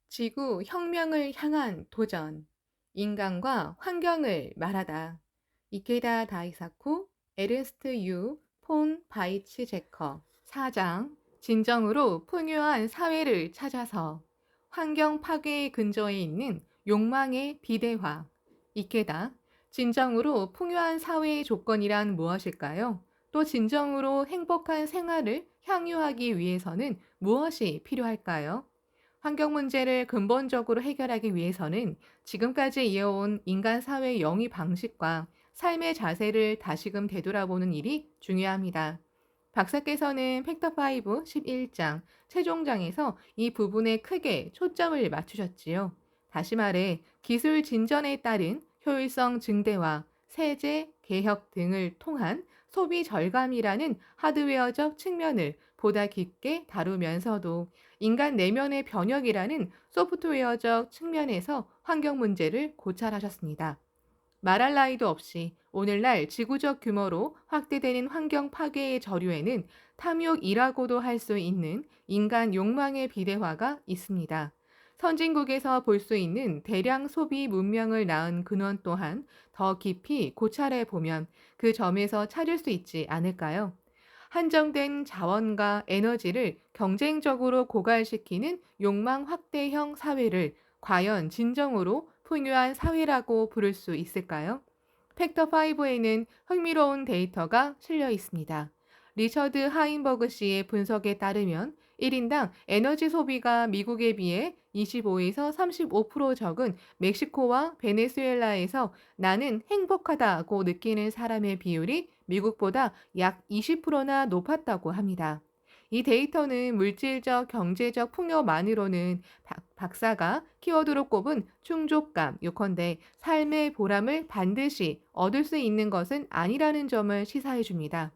지구 혁명을 향한 도전. 인간과 환경을 말하다. 이케다 다이사쿠, 에르스트 유, 폰 바이츠 제커. 4장. 진정으로 풍요한 사회를 찾아서. 환경 파괴의 근저에 있는 욕망의 비대화. 이케다. 진정으로 풍요한 사회의 조건이란 무엇일까요? 또 진정으로 행복한 생활을 향유하기 위해서는 무엇이 필요할까요? 환경 문제를 근본적으로 해결하기 위해서는 지금까지 이어온 인간 사회 영위 방식과 삶의 자세를 다시금 되돌아보는 일이 중요합니다. 박사께서는 팩터5 11장 최종장에서 이 부분에 크게 초점을 맞추셨지요. 다시 말해 기술 진전에 따른 효율성 증대와 세제, 개혁 등을 통한 소비 절감이라는 하드웨어적 측면을 보다 깊게 다루면서도 인간 내면의 변혁이라는 소프트웨어적 측면에서 환경 문제를 고찰하셨습니다. 말할 나위도 없이 오늘날 지구적 규모로 확대되는 환경 파괴의 저류에는 탐욕이라고도 할 수 있는 인간 욕망의 비대화가 있습니다. 선진국에서 볼 수 있는 대량 소비 문명을 낳은 근원 또한 더 깊이 고찰해 보면 그 점에서 찾을 수 있지 않을까요? 한정된 자원과 에너지를 경쟁적으로 고갈시키는 욕망 확대형 사회를 과연 진정으로 풍요한 사회라고 부를 수 있을까요? 팩터5에는 흥미로운 데이터가 실려 있습니다. 리처드 하인버그 씨의 분석에 따르면 1인당 에너지 소비가 미국에 비해 25에서 35% 적은 멕시코와 베네수엘라에서 나는 행복하다고 느끼는 사람의 비율이 미국보다 약 20%나 높았다고 합니다. 이 데이터는 물질적, 경제적 풍요만으로는 박사가 키워드로 꼽은 충족감, 요컨대 삶의 보람을 반드시 얻을 수 있는 것은 아니라는 점을 시사해 줍니다.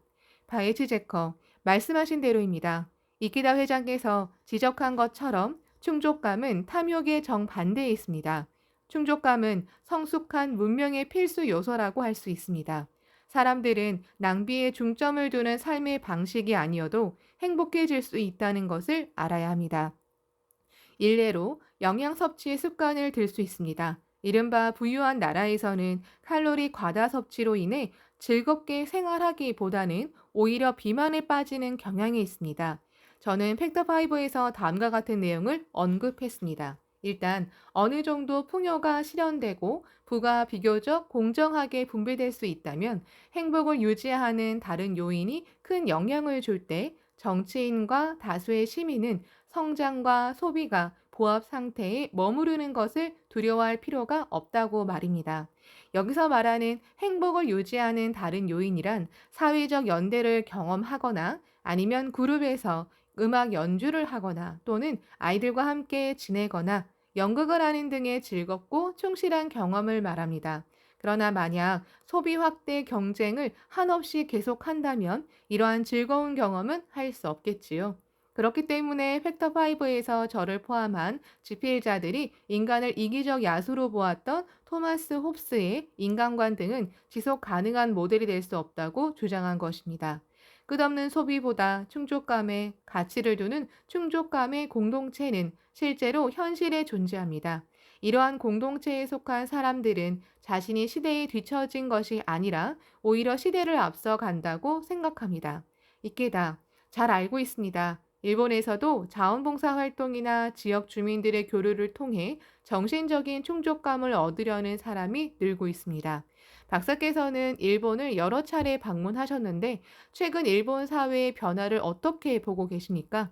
바이츠 제커, 말씀하신 대로입니다. 이키다 회장께서 지적한 것처럼 충족감은 탐욕의 정반대에 있습니다. 충족감은 성숙한 문명의 필수 요소라고 할 수 있습니다. 사람들은 낭비에 중점을 두는 삶의 방식이 아니어도 행복해질 수 있다는 것을 알아야 합니다. 일례로 영양 섭취의 습관을 들 수 있습니다. 이른바 부유한 나라에서는 칼로리 과다 섭취로 인해 즐겁게 생활하기보다는 오히려 비만에 빠지는 경향이 있습니다. 저는 팩터5에서 다음과 같은 내용을 언급했습니다. 일단 어느 정도 풍요가 실현되고 부가 비교적 공정하게 분배될 수 있다면 행복을 유지하는 다른 요인이 큰 영향을 줄 때 정치인과 다수의 시민은 성장과 소비가 보합 상태에 머무르는 것을 두려워할 필요가 없다고 말입니다. 여기서 말하는 행복을 유지하는 다른 요인이란 사회적 연대를 경험하거나 아니면 그룹에서 음악 연주를 하거나 또는 아이들과 함께 지내거나 연극을 하는 등의 즐겁고 충실한 경험을 말합니다. 그러나 만약 소비 확대 경쟁을 한없이 계속한다면 이러한 즐거운 경험은 할 수 없겠지요. 그렇기 때문에 팩터5에서 저를 포함한 지필자들이 인간을 이기적 야수로 보았던 토마스 홉스의 인간관 등은 지속 가능한 모델이 될 수 없다고 주장한 것입니다. 끝없는 소비보다 충족감에 가치를 두는 충족감의 공동체는 실제로 현실에 존재합니다. 이러한 공동체에 속한 사람들은 자신이 시대에 뒤처진 것이 아니라 오히려 시대를 앞서 간다고 생각합니다. 이케다. 잘 알고 있습니다. 일본에서도 자원봉사 활동이나 지역 주민들의 교류를 통해 정신적인 충족감을 얻으려는 사람이 늘고 있습니다. 박사께서는 일본을 여러 차례 방문하셨는데 최근 일본 사회의 변화를 어떻게 보고 계십니까?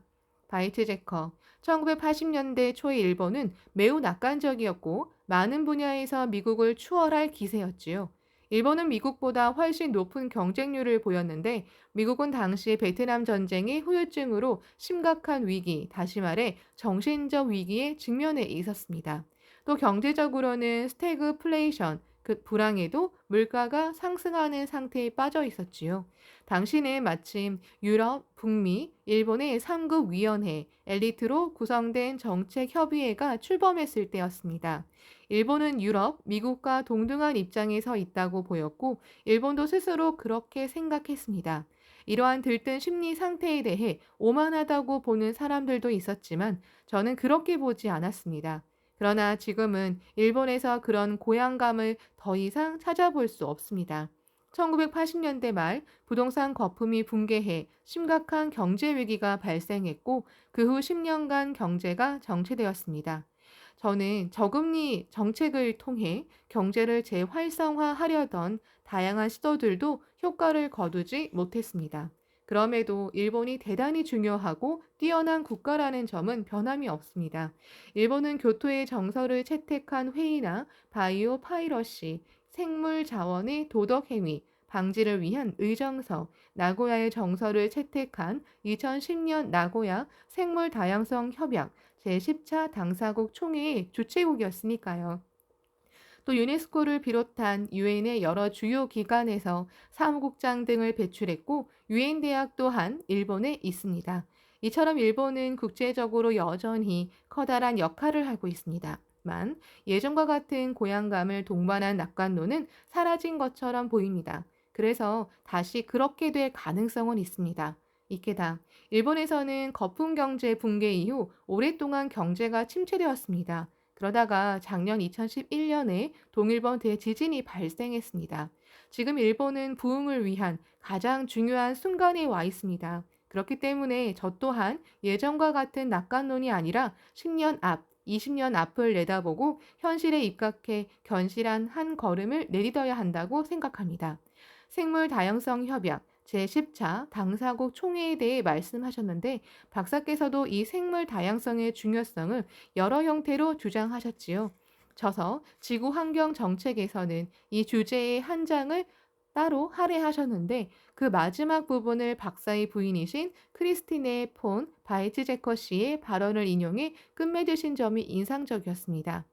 바이트 제커, 1980년대 초의 일본은 매우 낙관적이었고 많은 분야에서 미국을 추월할 기세였지요. 일본은 미국보다 훨씬 높은 경쟁률을 보였는데 미국은 당시 베트남 전쟁의 후유증으로 심각한 위기, 다시 말해 정신적 위기에 직면해 있었습니다. 또 경제적으로는 스태그플레이션, 그 불황에도 물가가 상승하는 상태에 빠져 있었지요. 당시는 마침 유럽, 북미, 일본의 3급 위원회, 엘리트로 구성된 정책협의회가 출범했을 때였습니다. 일본은 유럽, 미국과 동등한 입장에 서 있다고 보였고, 일본도 스스로 그렇게 생각했습니다. 이러한 들뜬 심리 상태에 대해 오만하다고 보는 사람들도 있었지만 저는 그렇게 보지 않았습니다. 그러나 지금은 일본에서 그런 고향감을 더 이상 찾아볼 수 없습니다. 1980년대 말 부동산 거품이 붕괴해 심각한 경제 위기가 발생했고 그 후 10년간 경제가 정체되었습니다. 저는 저금리 정책을 통해 경제를 재활성화하려던 다양한 시도들도 효과를 거두지 못했습니다. 그럼에도 일본이 대단히 중요하고 뛰어난 국가라는 점은 변함이 없습니다. 일본은 교토의 정서를 채택한 회의나 바이오 파이러시, 생물 자원의 도덕 행위, 방지를 위한 의정서, 나고야의 정서를 채택한 2010년 나고야 생물 다양성 협약 제10차 당사국 총회의 주최국이었으니까요. 또 유네스코를 비롯한 유엔의 여러 주요 기관에서 사무국장 등을 배출했고 유엔 대학 또한 일본에 있습니다. 이처럼 일본은 국제적으로 여전히 커다란 역할을 하고 있습니다. 만 예전과 같은 고향감을 동반한 낙관론은 사라진 것처럼 보입니다. 그래서 다시 그렇게 될 가능성은 있습니다. 이케다. 일본에서는 거품 경제 붕괴 이후 오랫동안 경제가 침체되었습니다. 그러다가 작년 2011년에 동일본 대지진이 발생했습니다. 지금 일본은 부흥을 위한 가장 중요한 순간에 와 있습니다. 그렇기 때문에 저 또한 예전과 같은 낙관론이 아니라 10년 앞, 20년 앞을 내다보고 현실에 입각해 견실한 한 걸음을 내딛어야 한다고 생각합니다. 생물 다양성 협약 제10차 당사국 총회에 대해 말씀하셨는데 박사께서도 이 생물 다양성의 중요성을 여러 형태로 주장하셨지요. 저서 지구 환경 정책에서는 이 주제의 한 장을 따로 할애하셨는데 그 마지막 부분을 박사의 부인이신 크리스티네 폰 바이츠제커 씨의 발언을 인용해 끝맺으신 점이 인상적이었습니다.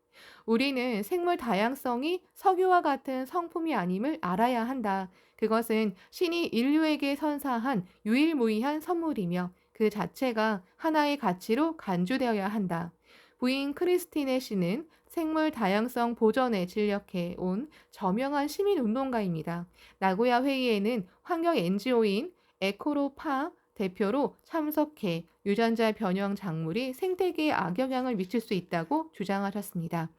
우리는 생물 다양성이 석유와 같은 성품이 아님을 알아야 한다. 그것은 신이 인류에게 선사한 유일무이한 선물이며 그 자체가 하나의 가치로 간주되어야 한다. 부인 크리스티네 씨는 생물 다양성 보전에 진력해 온 저명한 시민운동가입니다. 나고야 회의에는 환경 NGO인 에코로파 대표로 참석해 유전자 변형 작물이 생태계에 악영향을 미칠 수 있다고 주장하셨습니다.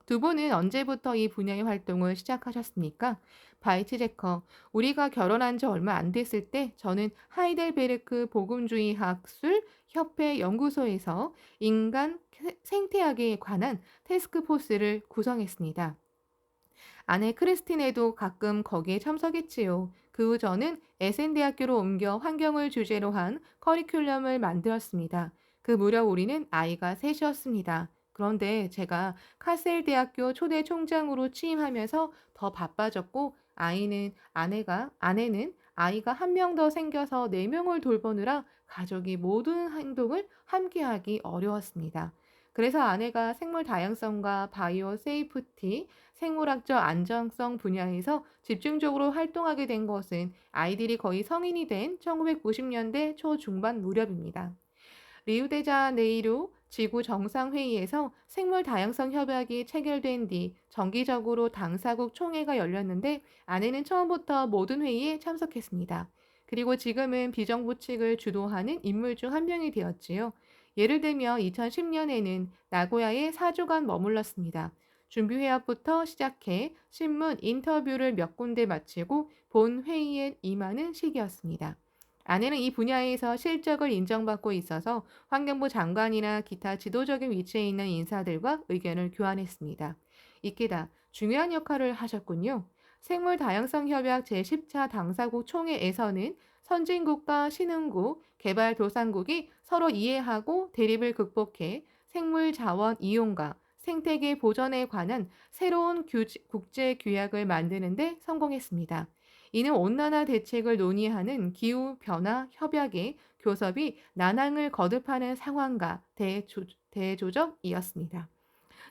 두 분은 언제부터 이 분야의 활동을 시작하셨습니까? 바이치제커, 우리가 결혼한 지 얼마 안 됐을 때 저는 하이델베르크 복음주의학술 협회 연구소에서 인간 생태학에 관한 테스크포스를 구성했습니다. 아내 크리스틴에도 가끔 거기에 참석했지요. 그 후 저는 에센대학교로 옮겨 환경을 주제로 한 커리큘럼을 만들었습니다. 그 무렵 우리는 아이가 셋이었습니다. 그런데 제가 카셀 대학교 초대 총장으로 취임하면서 더 바빠졌고 아내는 아이가 한 명 더 생겨서 네 명을 돌보느라 가족이 모든 행동을 함께하기 어려웠습니다. 그래서 아내가 생물 다양성과 바이오 세이프티, 생물학적 안정성 분야에서 집중적으로 활동하게 된 것은 아이들이 거의 성인이 된 1990년대 초중반 무렵입니다. 리우데자네이루 지구 정상회의에서 생물 다양성 협약이 체결된 뒤 정기적으로 당사국 총회가 열렸는데 아내는 처음부터 모든 회의에 참석했습니다. 그리고 지금은 비정부 측을 주도하는 인물 중 한 명이 되었지요. 예를 들면 2010년에는 나고야에 4주간 머물렀습니다. 준비 회합부터 시작해 신문 인터뷰를 몇 군데 마치고 본 회의에 임하는 시기였습니다. 아내는 이 분야에서 실적을 인정받고 있어서 환경부 장관이나 기타 지도적인 위치에 있는 인사들과 의견을 교환했습니다. 이케다, 중요한 역할을 하셨군요. 생물 다양성 협약 제10차 당사국 총회에서는 선진국과 신흥국, 개발도상국이 서로 이해하고 대립을 극복해 생물 자원 이용과 생태계 보전에 관한 새로운 국제 규약을 만드는 데 성공했습니다. 이는 온난화 대책을 논의하는 기후변화 협약의 교섭이 난항을 거듭하는 상황과 대조적이었습니다.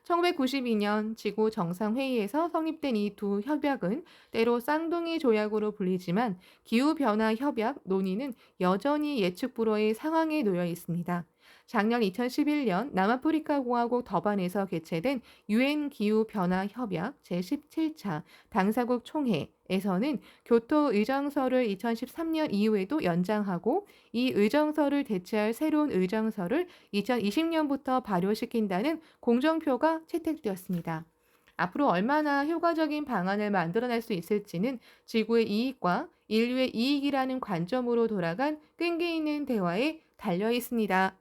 1992년 지구 정상회의에서 성립된 이 두 협약은 때로 쌍둥이 조약으로 불리지만 기후변화 협약 논의는 여전히 예측 불허의 상황에 놓여 있습니다. 작년 2011년 남아프리카 공화국 더반에서 개최된 유엔 기후 변화 협약 제17차 당사국 총회에서는 교토 의정서를 2013년 이후에도 연장하고 이 의정서를 대체할 새로운 의정서를 2020년부터 발효시킨다는 공정표가 채택되었습니다. 앞으로 얼마나 효과적인 방안을 만들어낼 수 있을지는 지구의 이익과 인류의 이익이라는 관점으로 돌아간 끈기 있는 대화에 달려 있습니다.